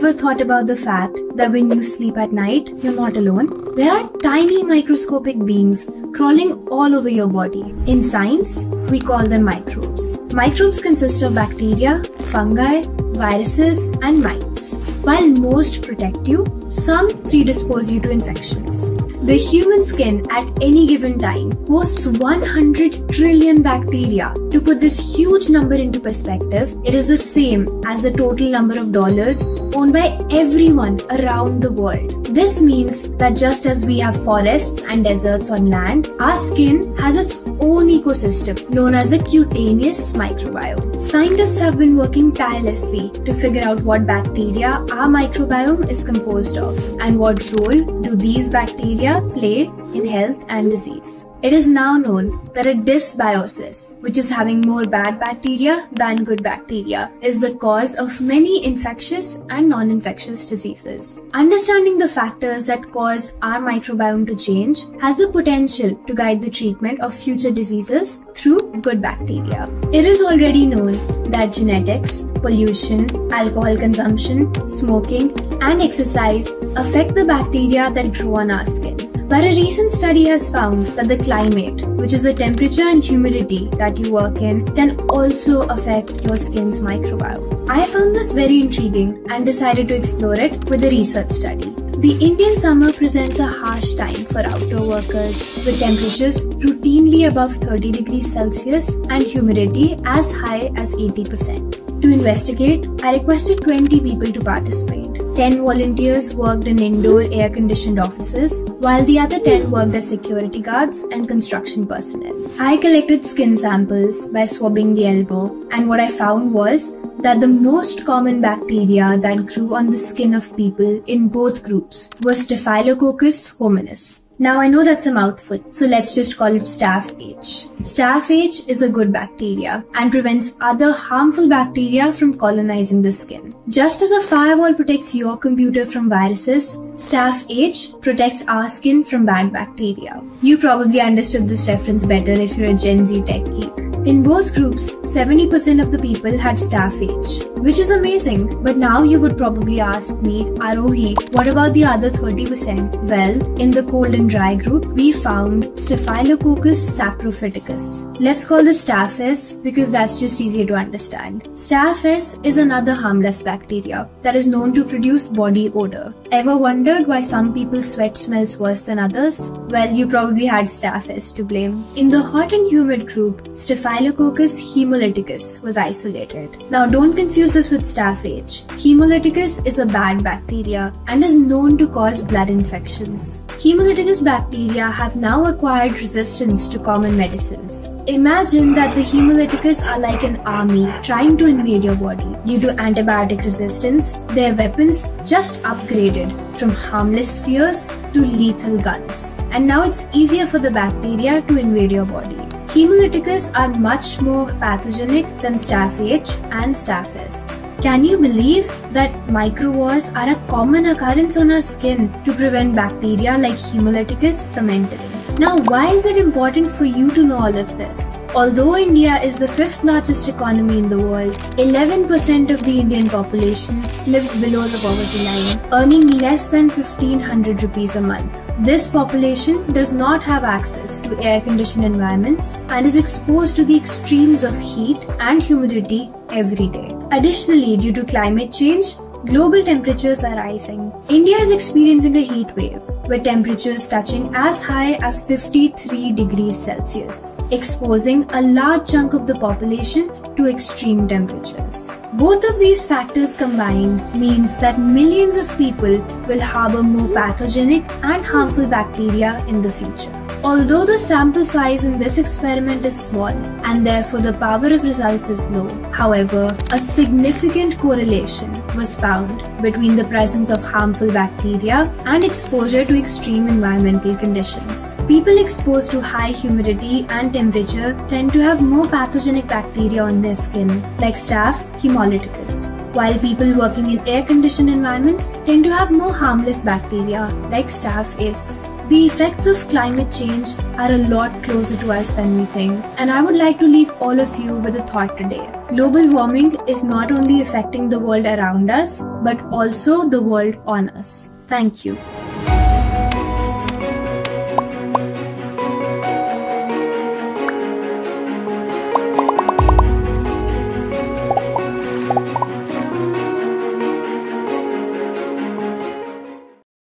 ever thought about the fact that when you sleep at night, you're not alone? There are tiny microscopic beings crawling all over your body. In science, we call them microbes. Microbes consist of bacteria, fungi, viruses, and mites. While most protect you, some predispose you to infections. The human skin at any given time hosts 100 trillion bacteria. To put this huge number into perspective, it is the same as the total number of dollars owned by everyone around the world. This means that just as we have forests and deserts on land, our skin has its own ecosystem known as the cutaneous microbiome. Scientists have been working tirelessly to figure out what bacteria our microbiome is composed of and what role do these bacteria play in health and disease. It is now known that a dysbiosis, which is having more bad bacteria than good bacteria, is the cause of many infectious and non-infectious diseases. Understanding the factors that cause our microbiome to change has the potential to guide the treatment of future diseases through good bacteria. It is already known that genetics, pollution, alcohol consumption, smoking, and exercise affect the bacteria that grow on our skin. But a recent study has found that the climate, which is the temperature and humidity that you work in, can also affect your skin's microbiome. I found this very intriguing and decided to explore it with a research study. The Indian summer presents a harsh time for outdoor workers, with temperatures routinely above 30 degrees Celsius and humidity as high as 80%. To investigate, I requested 20 people to participate. 10 volunteers worked in indoor air-conditioned offices, while the other 10 worked as security guards and construction personnel. I collected skin samples by swabbing the elbow, and what I found was that the most common bacteria that grew on the skin of people in both groups was Staphylococcus hominis. Now I know that's a mouthful, so let's just call it Staph H. Staph H is a good bacteria and prevents other harmful bacteria from colonizing the skin. Just as a firewall protects your computer from viruses, Staph H protects our skin from bad bacteria. You probably understood this reference better if you're a Gen Z tech geek. In both groups, 70% of the people had Staph H, which is amazing. But now you would probably ask me, Arohi, what about the other 30%? Well, in the cold and dry group, we found Staphylococcus saprophyticus. Let's call this Staph S because that's just easier to understand. Staph S is another harmless bacteria that is known to produce body odor. Ever wondered why some people's sweat smells worse than others? Well, you probably had Staph S to blame. In the hot and humid group, Staphylococcus hemolyticus was isolated. Now don't confuse this with Staph H. Hemolyticus is a bad bacteria and is known to cause blood infections. Hemolyticus bacteria have now acquired resistance to common medicines. Imagine that the Hemolyticus are like an army trying to invade your body. Due to antibiotic resistance, their weapons just upgraded from harmless spears to lethal guns. And now it's easier for the bacteria to invade your body. Hemolyticus are much more pathogenic than Staph H and Staph S. Can you believe that microvores are a common occurrence on our skin to prevent bacteria like Hemolyticus from entering? Now, why is it important for you to know all of this? Although India is the 5th largest economy in the world, 11% of the Indian population lives below the poverty line, earning less than 1500 rupees a month. This population does not have access to air-conditioned environments and is exposed to the extremes of heat and humidity every day. Additionally, due to climate change, global temperatures are rising. India is experiencing a heat wave, with temperatures touching as high as 53 degrees Celsius, exposing a large chunk of the population to extreme temperatures. Both of these factors combined means that millions of people will harbor more pathogenic and harmful bacteria in the future. Although the sample size in this experiment is small and therefore the power of results is low, however, a significant correlation was found between the presence of harmful bacteria and exposure to extreme environmental conditions. People exposed to high humidity and temperature tend to have more pathogenic bacteria on their skin, like Staph hemolyticus, while people working in air-conditioned environments tend to have more harmless bacteria, like Staph S. The effects of climate change are a lot closer to us than we think. And I would like to leave all of you with a thought today. Global warming is not only affecting the world around us, but also the world on us. Thank you.